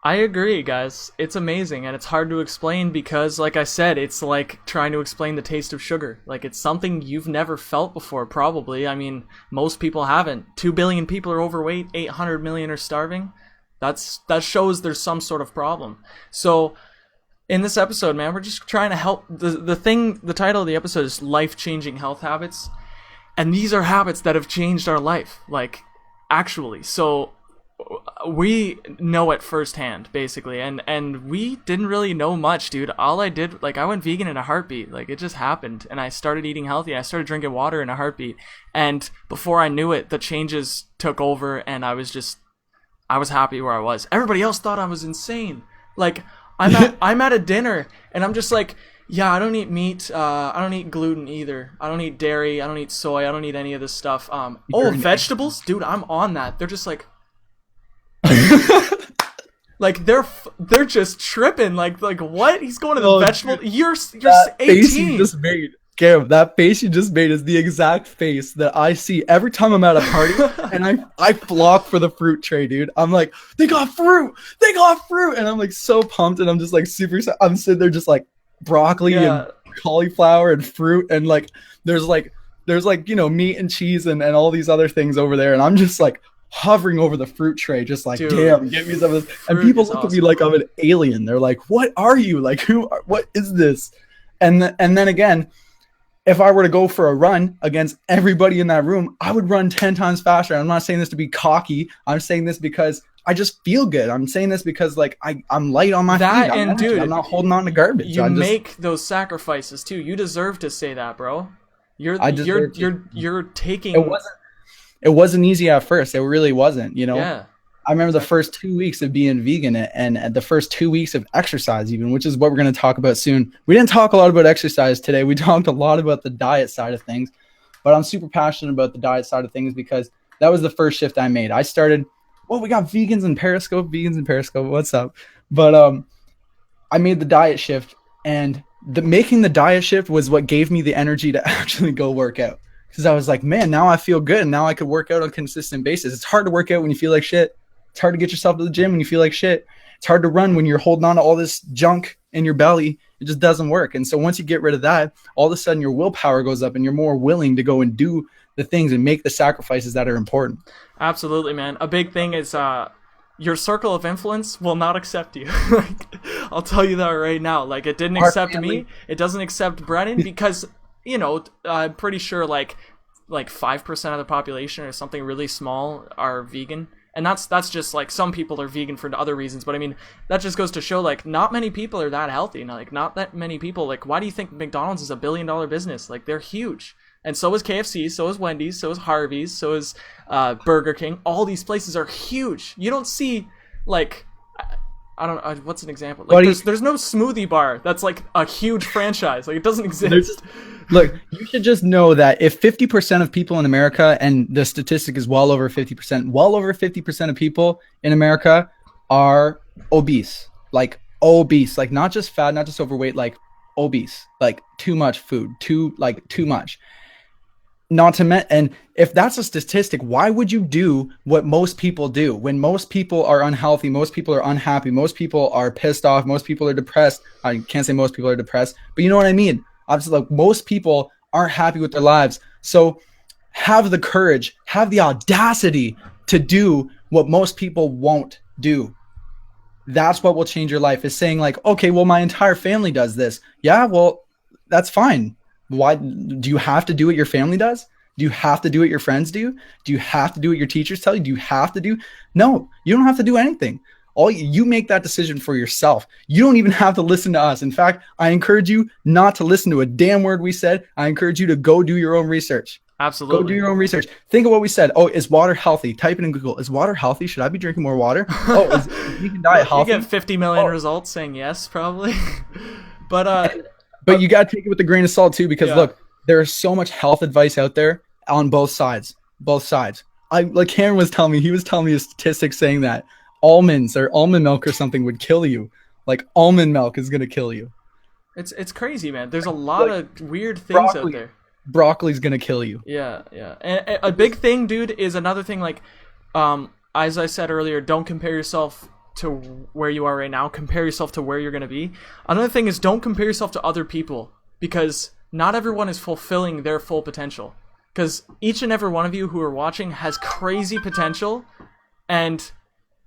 I agree, guys. It's amazing, and it's hard to explain because, like I said, it's like trying to explain the taste of sugar. Like, it's something you've never felt before, probably. I mean, most people haven't. 2 billion people are overweight, 800 million are starving. That shows there's some sort of problem. So, in this episode, man, we're just trying to help. The title of the episode is Life-Changing Health Habits. And these are habits that have changed our life, like, actually. So we know it firsthand, basically. And we didn't really know much, dude. All I did, like, I went vegan in a heartbeat. Like, it just happened. And I started eating healthy. I started drinking water in a heartbeat. And before I knew it, the changes took over, and I was happy where I was. Everybody else thought I was insane. Like, I'm at a dinner, and I'm just like, yeah, I don't eat meat. I don't eat gluten either. I don't eat dairy. I don't eat soy. I don't eat any of this stuff. Vegetables? Dude, I'm on that. They're just like... like, they're just tripping. Like what? He's going to the vegetable... You're 18. Face you just made. Gareth, that face you just made is the exact face that I see every time I'm at a party and I flock for the fruit tray, dude. I'm like, they got fruit! They got fruit! And I'm like so pumped and I'm just like super, I'm sitting there just like broccoli and cauliflower and fruit and like there's like meat and cheese and all these other things over there and I'm just like hovering over the fruit tray just like, dude, damn, give me some of this. And people look at me like I'm an alien. They're like, what are you? Like, what is this? And then again, if I were to go for a run against everybody in that room, I would run 10 times faster. I'm not saying this to be cocky. I'm saying this because I just feel good. I'm saying this because like I'm light on my feet. And dude, I'm not holding on to garbage. You make those sacrifices too. You deserve to say that, bro. You're taking. It wasn't easy at first. It really wasn't. You know. Yeah. I remember the first 2 weeks of being vegan and the first 2 weeks of exercise even, which is what we're going to talk about soon. We didn't talk a lot about exercise today. We talked a lot about the diet side of things, but I'm super passionate about the diet side of things because that was the first shift I made. I started, we got vegans in Periscope, what's up? But I made the diet shift and making the diet shift was what gave me the energy to actually go work out. Because I was like, man, now I feel good and now I could work out on a consistent basis. It's hard to work out when you feel like shit. It's hard to get yourself to the gym when you feel like shit. It's hard to run when you're holding on to all this junk in your belly. It just doesn't work. And so once you get rid of that, all of a sudden your willpower goes up and you're more willing to go and do the things and make the sacrifices that are important. Absolutely, man. A big thing is your circle of influence will not accept you. I'll tell you that right now. Like, it didn't accept me. It doesn't accept Brennan because, you know, I'm pretty sure like 5% of the population or something really small are vegan. And that's just like some people are vegan for other reasons, but I mean that just goes to show like not many people are that healthy. Like not that many people. Like why do you think McDonald's is $1 billion business? Like they're huge, and so is KFC, so is Wendy's, so is Harvey's, so is Burger King. All these places are huge. You don't see like I don't know what's an example. Like there's no smoothie bar that's like a huge franchise. Like it doesn't exist. Look, you should just know that if 50% of people in America, and the statistic is well over 50% of people in America are obese, like not just fat, not just overweight, like obese, like too much food, too much. And if that's a statistic, why would you do what most people do? When most people are unhealthy, most people are unhappy, most people are pissed off, most people are depressed. I can't say most people are depressed, but you know what I mean? Obviously, like most people aren't happy with their lives. So have the courage, have the audacity to do what most people won't do. That's what will change your life, is saying like, okay, well, my entire family does this. Yeah, well, that's fine. Why do you have to do what your family does? Do you have to do what your friends do? Do you have to do what your teachers tell you? Do you have to do? No, you don't have to do anything. You make that decision for yourself. You don't even have to listen to us. In fact, I encourage you not to listen to a damn word we said. I encourage you to go do your own research. Absolutely. Go do your own research. Think of what we said. Oh, is water healthy? Type it in Google. Is water healthy? Should I be drinking more water? Oh, is vegan diet healthy? You get 50 million results saying yes, probably. But you got to take it with a grain of salt too, because look, there is so much health advice out there on both sides. Like Cameron was telling me, he was telling me a statistic saying that almonds or almond milk or something would kill you. Like almond milk is going to kill you. It's crazy, man. There's a lot of weird things out there. Broccoli's going to kill you. Yeah. And a big thing, dude, is another thing like, as I said earlier, don't compare yourself to where you are right now. Compare yourself to where you're going to be. Another thing is don't compare yourself to other people, because not everyone is fulfilling their full potential. Because each and every one of you who are watching has crazy potential, and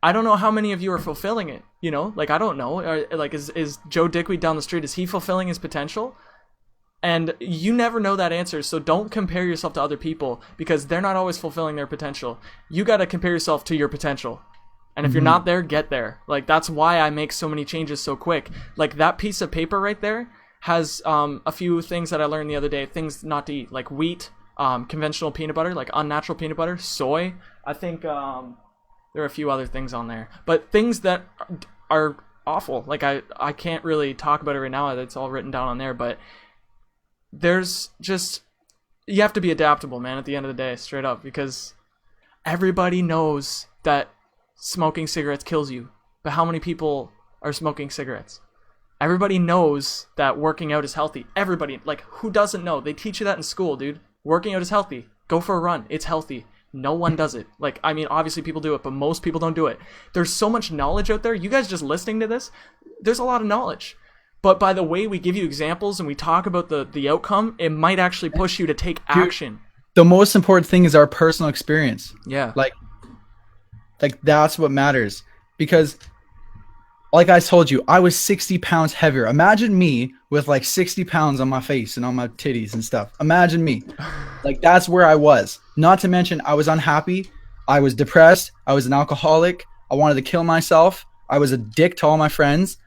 I don't know how many of you are fulfilling it, you know? Like, I don't know. Like, is Joe Dickweed down the street, is he fulfilling his potential? And you never know that answer, so don't compare yourself to other people, because they're not always fulfilling their potential. You gotta compare yourself to your potential. And if you're not there, get there. Like, that's why I make so many changes so quick. Like, that piece of paper right there has a few things that I learned the other day, things not to eat, like wheat, conventional peanut butter, like unnatural peanut butter, soy. I think... there are a few other things on there, but things that are awful. Like I can't really talk about it right now. It's all written down on there, but there's just, you have to be adaptable, man, at the end of the day, straight up, because everybody knows that smoking cigarettes kills you, but how many people are smoking cigarettes? Everybody knows that working out is healthy. Everybody, like, who doesn't know? They teach you that in school, dude. Working out is healthy. Go for a run. It's healthy. No one does it. Like, I mean, obviously people do it, but most people don't do it. There's so much knowledge out there. You guys just listening to this, there's a lot of knowledge. But by the way we give you examples and we talk about the outcome, it might actually push you to take action. The most important thing is our personal experience. Yeah. Like that's what matters. Because like I told you, I was 60 pounds heavier. Imagine me with like 60 pounds on my face and on my titties and stuff. Imagine me. Like, that's where I was. Not to mention, I was unhappy. I was depressed. I was an alcoholic. I wanted to kill myself. I was a dick to all my friends.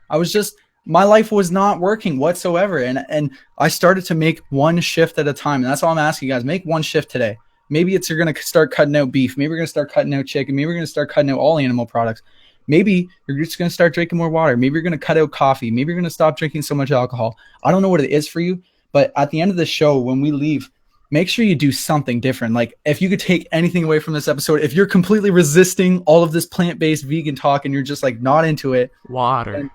My life was not working whatsoever. And I started to make one shift at a time. And that's all I'm asking you guys. Make one shift today. Maybe you're going to start cutting out beef. Maybe you're going to start cutting out chicken. Maybe you're going to start cutting out all animal products. Maybe you're just going to start drinking more water. Maybe you're going to cut out coffee. Maybe you're going to stop drinking so much alcohol. I don't know what it is for you, but at the end of the show, when we leave, make sure you do something different. Like, if you could take anything away from this episode, if you're completely resisting all of this plant-based vegan talk and you're just like not into it, water.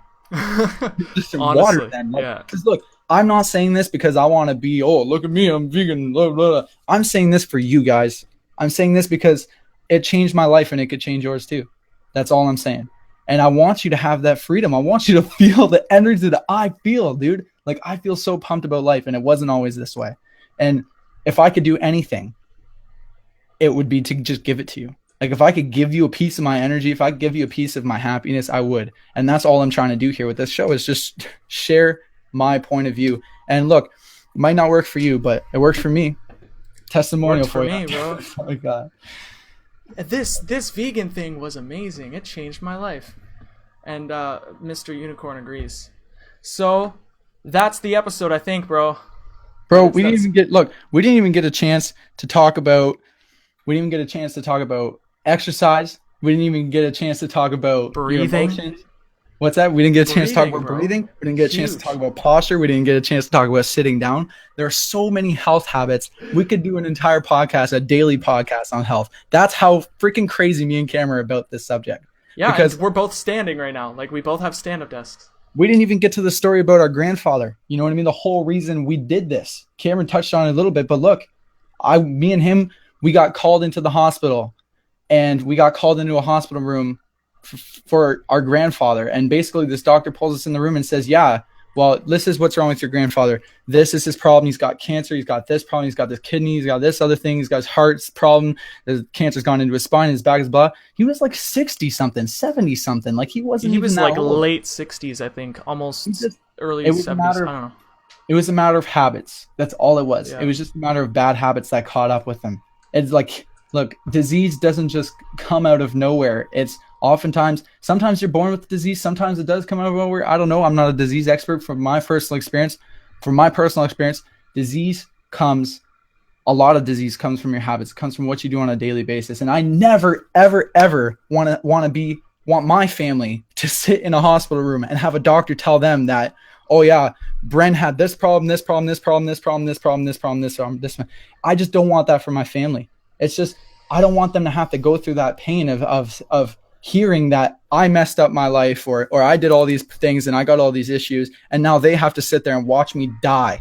Just honestly, water then. Like, yeah. Because look, I'm not saying this because I want to be, oh, look at me, I'm vegan, blah, blah, blah. I'm saying this for you guys. I'm saying this because it changed my life and it could change yours too. That's all I'm saying. And I want you to have that freedom. I want you to feel the energy that I feel, dude. Like, I feel so pumped about life, and it wasn't always this way. And if I could do anything, it would be to just give it to you. Like, if I could give you a piece of my energy, if I could give you a piece of my happiness, I would. And that's all I'm trying to do here with this show, is just share my point of view. And look, it might not work for you, but it worked for me. Testimonial for me, bro. Oh my God. This vegan thing was amazing. It changed my life. And Mr. Unicorn agrees. So that's the episode, I think, bro. Bro, we didn't even get a chance to talk about exercise. We didn't even get a chance to talk about breathing. What's that? We didn't get a chance to talk about breathing. We didn't get a chance to talk about posture. We didn't get a chance to talk about sitting down. There are so many health habits. We could do an entire podcast, a daily podcast on health. That's how freaking crazy me and Cameron are about this subject. Yeah, because we're both standing right now. Like, we both have stand-up desks. We didn't even get to the story about our grandfather. You know what I mean? The whole reason we did this. Cameron touched on it a little bit, but look, me and him, we got called into the hospital, and we got called into a hospital room for our grandfather. And basically this doctor pulls us in the room and says, yeah, well, this is what's wrong with your grandfather. This is his problem. He's got cancer. He's got this problem. He's got this kidney. He's got this other thing. He's got his heart's problem. The cancer's gone into his spine, his back, his blah. He was like 60 something, 70 something. Like, he wasn't. He even was that like old. Late 60s, I think, almost early 70s. I don't know. It was a matter of habits. That's all it was. Yeah. It was just a matter of bad habits that caught up with him. It's like, look, disease doesn't just come out of nowhere. It's sometimes you're born with the disease. Sometimes it does come out of nowhere. I don't know. I'm not a disease expert. From my personal experience, a lot of disease comes from your habits. It comes from what you do on a daily basis. And I never, ever, ever want my family to sit in a hospital room and have a doctor tell them that, oh yeah, Bren had this problem, this problem, this problem, this problem, this problem, this problem, this problem, this one. I just don't want that for my family. It's just, I don't want them to have to go through that pain of hearing that I messed up my life or I did all these things and I got all these issues, and now they have to sit there and watch me die.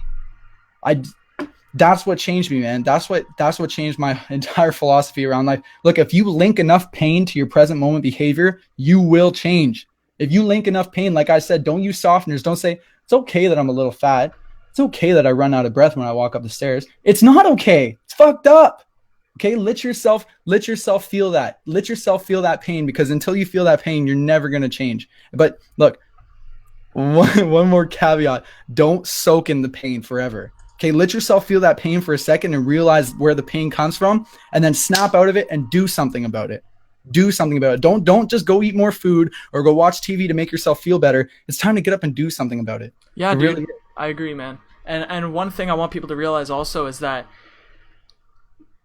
That's what changed me, man. That's what changed my entire philosophy around life. Look, if you link enough pain to your present moment behavior, you will change. If you link enough pain, like I said, don't use softeners. Don't say, it's okay that I'm a little fat. It's okay that I run out of breath when I walk up the stairs. It's not okay. It's fucked up. Okay, let yourself feel that. Let yourself feel that pain, because until you feel that pain, you're never going to change. But look, one more caveat. Don't soak in the pain forever. Okay, let yourself feel that pain for a second and realize where the pain comes from, and then snap out of it and do something about it. Do something about it. Don't just go eat more food or go watch TV to make yourself feel better. It's time to get up and do something about it. Yeah, dude, really, I agree, man. And one thing I want people to realize also is that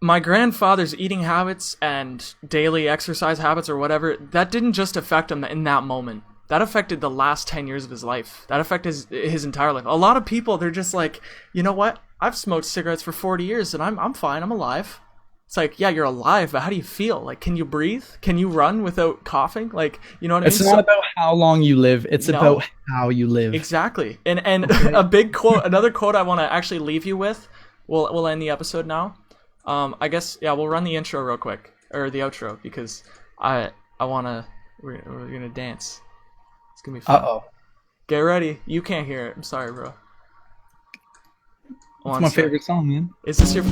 my grandfather's eating habits and daily exercise habits or whatever, that didn't just affect him in that moment. That affected the last 10 years of his life. That affected his entire life. A lot of people, they're just like, you know what? I've smoked cigarettes for 40 years and I'm fine. I'm alive. It's like, yeah, you're alive, but how do you feel? Like, can you breathe? Can you run without coughing? Like, you know what I mean? It's not about how long you live. It's about how you live. Exactly. And a big quote, another quote I want to actually leave you with. We'll end the episode now. I guess, yeah, we'll run the intro real quick, or the outro, because I want to, we're going to dance. It's going to be fun. Uh-oh. Get ready. You can't hear it. I'm sorry, bro. It's my favorite song, man. Is this your...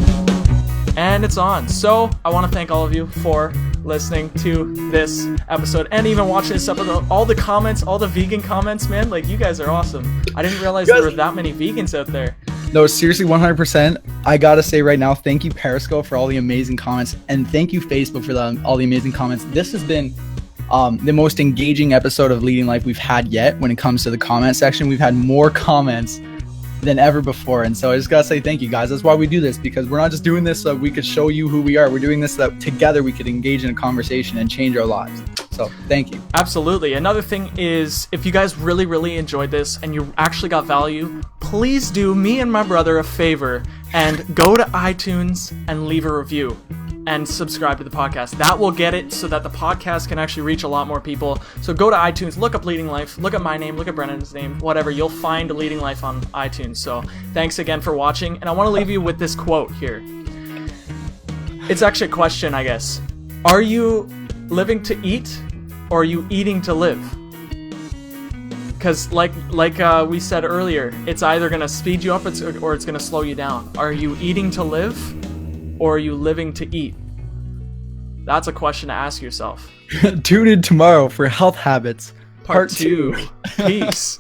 And it's on. So, I want to thank all of you for listening to this episode and even watching this episode. All the comments, all the vegan comments, man. Like, you guys are awesome. I didn't realize there were that many vegans out there. No, seriously, 100%. I gotta say right now, thank you, Periscope, for all the amazing comments. And thank you, Facebook, for all the amazing comments. This has been the most engaging episode of Leading Life we've had yet when it comes to the comment section. We've had more comments than ever before, and so I just gotta say thank you, guys. That's why we do this, because we're not just doing this so we could show you who we are. We're doing this so that together we could engage in a conversation and change our lives. So thank you. Absolutely. Another thing is, if you guys really enjoyed this and you actually got value, please do me and my brother a favor and go to iTunes and leave a review and subscribe to the podcast. That will get it so that the podcast can actually reach a lot more people. So go to iTunes, look up Leading Life, look at my name, look at Brennan's name, whatever. You'll find Leading Life on iTunes. So thanks again for watching. And I want to leave you with this quote here. It's actually a question, I guess. Are you living to eat, or are you eating to live? Because like we said earlier, it's either going to speed you up or it's going to slow you down. Are you eating to live, or are you living to eat? That's a question to ask yourself. Tune in tomorrow for Health Habits Part 2. Peace.